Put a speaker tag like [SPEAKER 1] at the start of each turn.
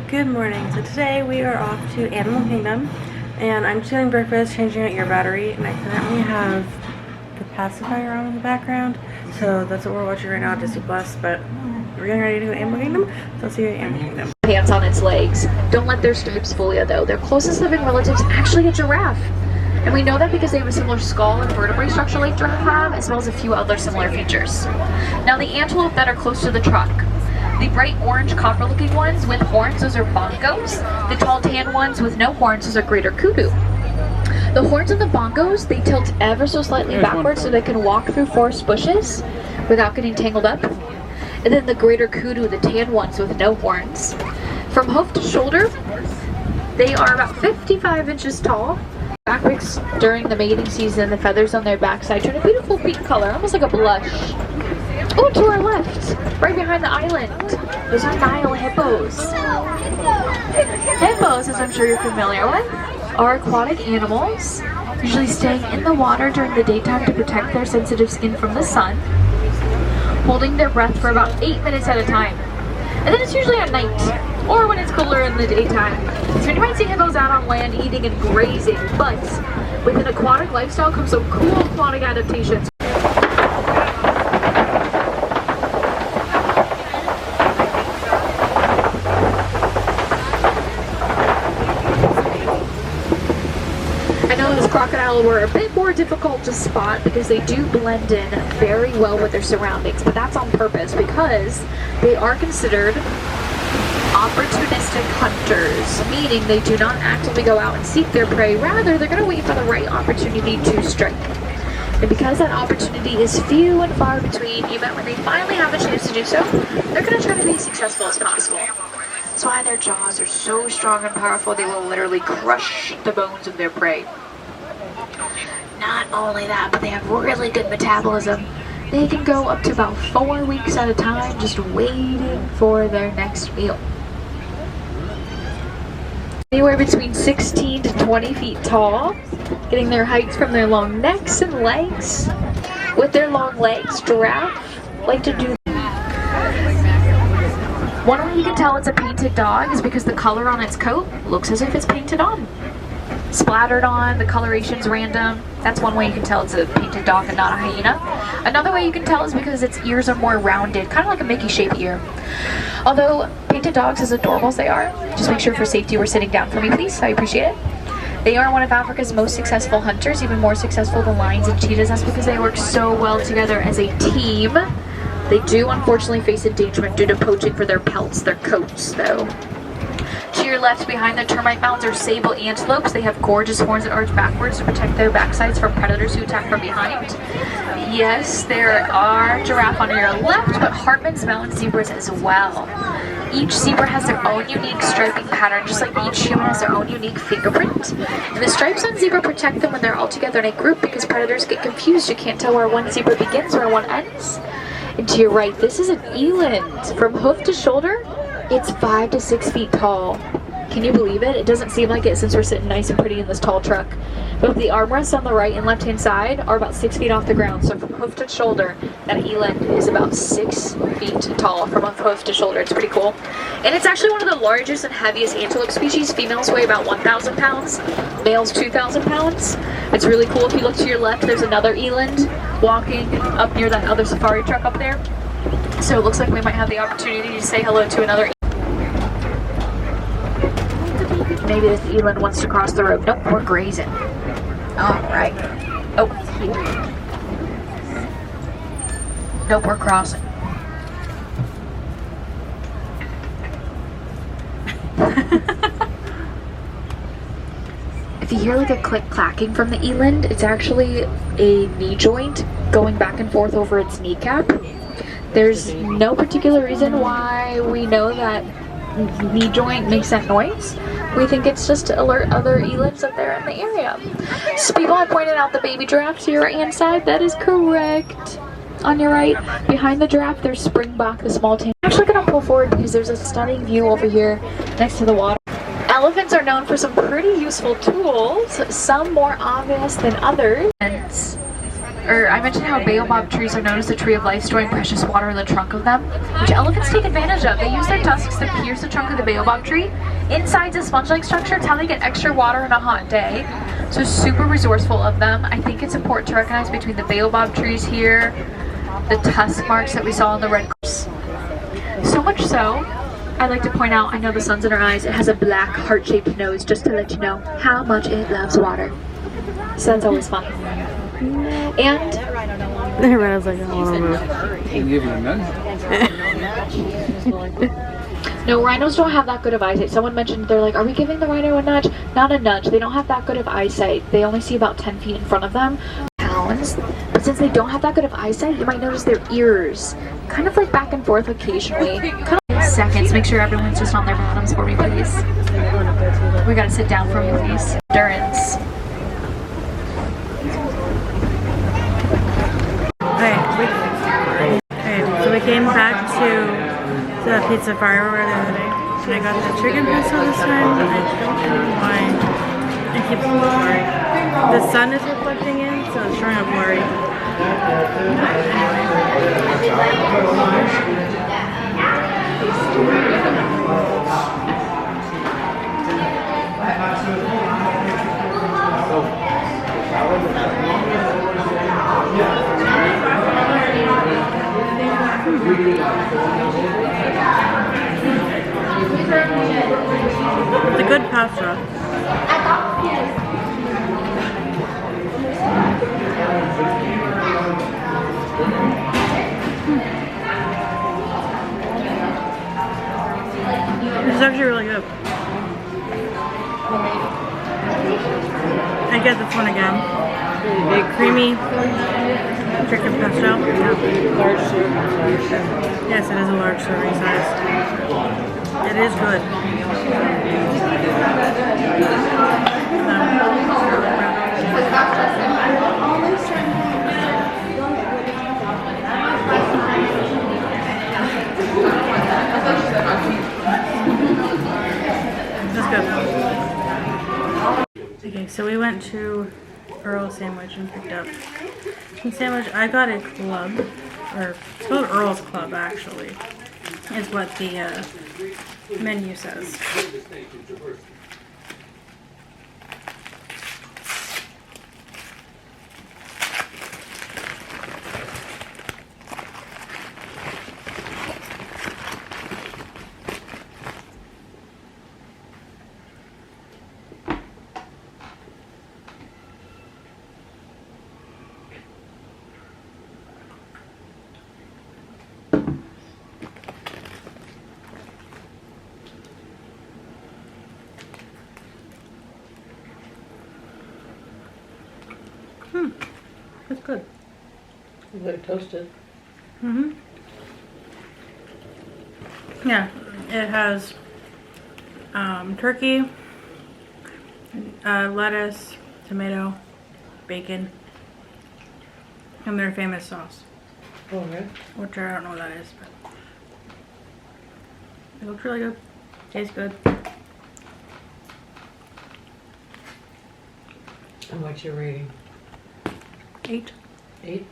[SPEAKER 1] Good morning. So today we are off to Animal Kingdom, and I'm just doing breakfast, changing out your battery, and I currently have the pacifier on in the background, so that's what we're watching right now, Disney Plus. But we're getting ready to go to Animal Kingdom, so I'll see you at Animal Kingdom.
[SPEAKER 2] Hands on its legs. Don't let their stripes fool you though. Their closest living relatives actually a giraffe. And we know that because they have a similar skull and vertebrae structure like giraffe have, as well as a few other similar features. Now the antelope that are close to the truck, the bright orange copper looking ones with horns, those are bongos. The tall tan ones with no horns, those are greater kudu. The horns of the bongos, they tilt ever so slightly backwards so they can walk through forest bushes without getting tangled up. And then the greater kudu, the tan ones with no horns. From hoof to shoulder, they are about 55 inches tall. Backwards during the mating season, the feathers on their backside turn a beautiful pink color, almost like a blush. Oh, to our left, right behind the island, those are Nile hippos. Hippos, as I'm sure you're familiar with, are aquatic animals, usually staying in the water during the daytime to protect their sensitive skin from the sun, holding their breath for about 8 minutes at a time. And then it's usually at night, or when it's cooler in the daytime. So you might see hippos out on land eating and grazing, but with an aquatic lifestyle comes some cool aquatic adaptations. I know those crocodile were a bit more difficult to spot because they do blend in very well with their surroundings, but that's on purpose because they are considered opportunistic hunters, meaning they do not actively go out and seek their prey. Rather, they're going to wait for the right opportunity to strike. And because that opportunity is few and far between, even when they finally have a chance to do so, they're going to try to be as successful as possible. That's why their jaws are so strong and powerful, they will literally crush the bones of their prey. Not only that, but they have really good metabolism. They can go up to about 4 weeks at a time just waiting for their next meal. Anywhere between 16 to 20 feet tall, getting their heights from their long necks and legs. With their long legs, giraffe like to do. One way you can tell it's a painted dog is because the color on its coat looks as if it's painted on. Splattered on, the coloration's random. That's one way you can tell it's a painted dog and not a hyena. Another way you can tell is because its ears are more rounded, kind of like a Mickey-shaped ear. Although painted dogs, as adorable as they are, just make sure for safety we're sitting down for me, please. I appreciate it. They are one of Africa's most successful hunters, even more successful than lions and cheetahs. That's because they work so well together as a team. They do unfortunately face endangerment due to poaching for their pelts, their coats, though. To your left, behind the termite mounds, are sable antelopes. They have gorgeous horns that arch backwards to protect their backsides from predators who attack from behind. Yes, there are giraffe on your left, but Hartman's mountain zebras as well. Each zebra has their own unique striping pattern, just like each human has their own unique fingerprint. And the stripes on zebra protect them when they're all together in a group because predators get confused. You can't tell where one zebra begins or one ends. And to your right, this is an eland. From hoof to shoulder, it's 5 to 6 feet tall. Can you believe it? It doesn't seem like it since we're sitting nice and pretty in this tall truck. Both the armrests on the right and left hand side are about 6 feet off the ground. So from hoof to shoulder, that eland is about 6 feet tall from hoof to shoulder. It's pretty cool. And it's actually one of the largest and heaviest antelope species. Females weigh about 1,000 pounds, males 2,000 pounds. It's really cool. If you look to your left, there's another eland walking up near that other safari truck up there. So it looks like we might have the opportunity to say hello to another. Maybe this eland wants to cross the road. Nope, we're grazing. All right. Oh. Nope, we're crossing. If you hear like a click clacking from the eland, it's actually a knee joint going back and forth over its kneecap. There's no particular reason why we know that knee joint makes that noise. We think it's just to alert other elands that they're in the area. So people have pointed out the baby giraffe to your right hand side. That is correct. On your right, behind the giraffe, there's Springbok, the small tan. I'm actually going to pull forward because there's a stunning view over here next to the water. Elephants are known for some pretty useful tools, some more obvious than others. I mentioned how baobab trees are known as the tree of life, storing precious water in the trunk of them, which elephants take advantage of. They use their tusks to pierce the trunk of the baobab tree. Inside's a sponge-like structure. It's how they get extra water on a hot day. So super resourceful of them. I think it's important to recognize between the baobab trees here, the tusk marks that we saw on the red cliffs. So much so, I'd like to point out, I know the sun's in our eyes, it has a black heart-shaped nose, just to let you know how much it loves water. So that's always fun. And
[SPEAKER 1] The rhino's like, I don't want to move.
[SPEAKER 3] You give him a nudge?
[SPEAKER 2] no, rhinos don't have that good of eyesight. Someone mentioned, they're like, are we giving the rhino a nudge? Not a nudge. They don't have that good of eyesight. They only see about 10 feet in front of them. Talons. But since they don't have that good of eyesight, you might notice their ears kind of like back and forth occasionally. Kind of seconds. Make sure everyone's just on their bottoms for me, please. We gotta sit down for me, please. Endurance.
[SPEAKER 1] Okay, so we came back to the Pizza Fire the other day, and I got the chicken pesto this time. I don't know why it keeps blurry. The sun is reflecting in, so it's showing up blurry. It's a good pasta. This is actually really good. I get this one again. A creamy chicken pesto.
[SPEAKER 3] Large serving size.
[SPEAKER 1] Yes, it is a large serving size. It is good. That's good. Okay, so we went to Earl's Sandwich and picked up some sandwich. I got a club, or it's called Earl's Club actually, is what the menu says. It's good.
[SPEAKER 4] Is it toasted?
[SPEAKER 1] Mm-hmm. Yeah, it has turkey, lettuce, tomato, bacon, and their famous sauce,
[SPEAKER 4] Oh, yeah.
[SPEAKER 1] which I don't know what that is, but it looks really good. Tastes good.
[SPEAKER 4] And what's your rating?
[SPEAKER 1] 8.
[SPEAKER 4] 8?